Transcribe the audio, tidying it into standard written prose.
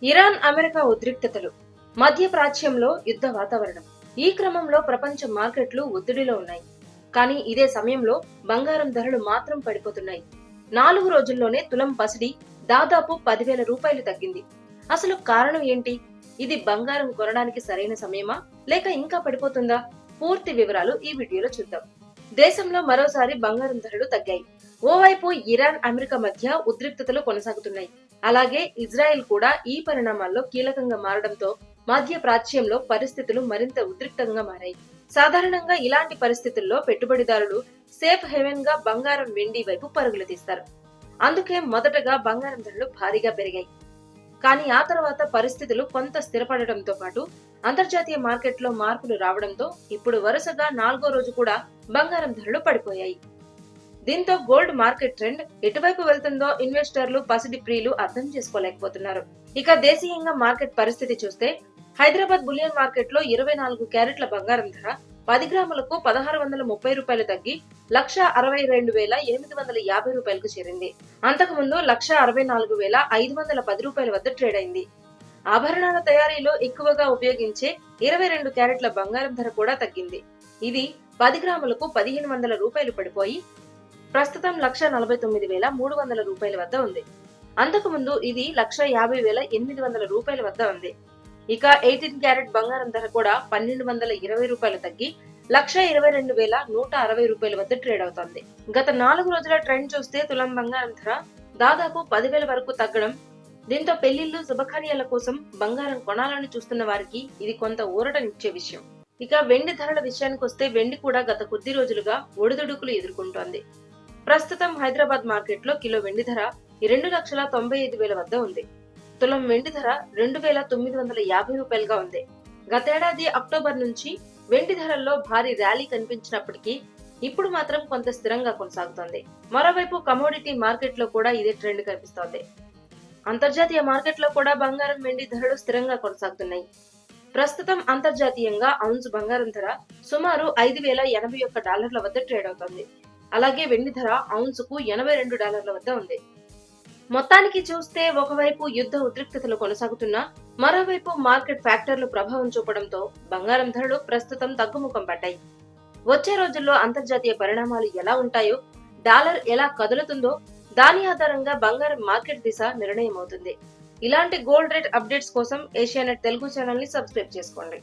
Iran America ఉద్రిక్తతలు, మధ్య ప్రాచ్యంలో యుద్ధ వాతావరణం. ఈ క్రమంలో ప్రపంచ మార్కెట్లు ఒత్తిడిలో ఉన్నాయి. కానీ ఇదే సమయంలో బంగారం ధరలు మాత్రం పడిపోతున్నాయి. 4 రోజుల్లోనే తులం పసిడి దాదాపు 10,000 రూపాయలు తగ్గింది. అసలు కారణం ఏంటి? ఇది బంగారం కొనడానికి సరైన సమయమా, లేక ఇంకా పడిపోతుందా? పూర్తి వివరాలు ఈ వీడియోలో చూద్దాం. దేశంలో మరోసారి బంగారం ధరలు తగ్గాయి. ఓవైపు ఇరాన్ అమెరికా మధ్య ఉద్రిక్తతలు కొనసాగుతున్నాయి. అలాగే ఇజ్రాయెల్ కూడా ఈ పరిణామాల్లో కీలకంగా మారడంతో మధ్య ప్రాచ్యంలో పరిస్థితులు మరింత ఉద్రిక్తంగా మారాయి. సాధారణంగా ఇలాంటి పరిస్థితుల్లో పెట్టుబడిదారులు సేఫ్ హెవెన్ గా బంగారం, వెండి వైపు పరుగులు తీస్తారు. అందుకే మొదటగా బంగారం ధరలు భారీగా పెరిగాయి. కానీ ఆ తర్వాత పరిస్థితులు కొంత స్థిరపడటంతో పాటు అంతర్జాతీయ మార్కెట్లో మార్పులు రావడంతో ఇప్పుడు వరుసగా 4వ రోజు కూడా బంగారం ధరలు పడిపోయాయి. దీంతో గోల్డ్ మార్కెట్ ట్రెండ్ ఎటువైపు వెళ్తుందో ఇన్వెస్టర్లు, పసిడి ప్రియులు అర్థం చేసుకోలేకపోతున్నారు. ఇక దేశీయంగా మార్కెట్ పరిస్థితి చూస్తే హైదరాబాద్ బులియన్ మార్కెట్ లో 24 క్యారెట్ల బంగారం ధర 10 గ్రాములకు 1630 రూపాయలు తగ్గి 1,62,850 రూపాయలకు చేరింది. అంతకుముందు 1,64,510 రూపాయల వద్ద ట్రేడ్ అయింది. ఆభరణాల తయారీలో ఎక్కువగా ఉపయోగించే 22 క్యారెట్ల బంగారం ధర కూడా తగ్గింది. ఇది 10 గ్రాములకు 1,500 రూపాయలు పడిపోయి ప్రస్తుతం 1,49,300 రూపాయల వద్ద ఉంది. అంతకుముందు ఇది 1,50,800 రూపాయల వద్ద ఉంది. ఇక 18 క్యారెట్ బంగారం ధర కూడా 1,220 రూపాయలు తగ్గి 1,22,160 రూపాయల వద్ద ట్రేడ్ అవుతోంది. గత 4 రోజుల ట్రెండ్ చూస్తే తులం బంగారం ధర దాదాపు 10,000 వరకు తగ్గడం, దీంతో పెళ్లిళ్లు, శుభకార్యాల కోసం బంగారం కొనాలని చూస్తున్న వారికి ఇది కొంత ఊరటనిచ్చే విషయం. ఇక వెండి ధరల విషయానికి వస్తే వెండి కూడా గత కొద్ది రోజులుగా ఒడిదుడుకులు ఎదుర్కొంటోంది. ప్రస్తుతం హైదరాబాద్ మార్కెట్ లో కిలో వెండి ధర 2,95,000 వద్ద ఉంది. తులం వెండి ధర 2,950 రూపాయలుగా ఉంది. గతేడాది అక్టోబర్ నుంచి వెండి ధరల్లో భారీ ర్యాలీ కనిపించినప్పటికీ ఇప్పుడు మాత్రం కొంత స్థిరంగా కొనసాగుతోంది. మరోవైపు కమోడిటీ మార్కెట్ లో కూడా ఇదే ట్రెండ్ కనిపిస్తోంది. అంతర్జాతీయ మార్కెట్ లో కూడా బంగారం, వెండి ధరలు స్థిరంగా కొనసాగుతున్నాయి. ప్రస్తుతం అంతర్జాతీయంగా ఔన్స్ బంగారం ధర సుమారు $5,081 వద్ద ట్రేడ్ అవుతోంది. అలాగే వెండి ధర ఔన్స్ కు $82 వద్ద ఉంది. మొత్తానికి చూస్తే ఒకవైపు యుద్ధ ఉద్రిక్తతలు కొనసాగుతున్నా, మరోవైపు మార్కెట్ ఫ్యాక్టర్లు ప్రభావం చూపడంతో బంగారం ధరలు ప్రస్తుతం తగ్గుముఖం పట్టాయి. వచ్చే రోజుల్లో అంతర్జాతీయ పరిణామాలు ఎలా ఉంటాయో, డాలర్ ఎలా కదులుతుందో దాని ఆధారంగా బంగారం మార్కెట్ దిశ నిర్ణయం అవుతుంది. ఇలాంటి గోల్డ్ రేట్ అప్డేట్స్ కోసం ఏషియానెట్ తెలుగు ఛానల్ ని సబ్స్క్రైబ్ చేసుకోండి.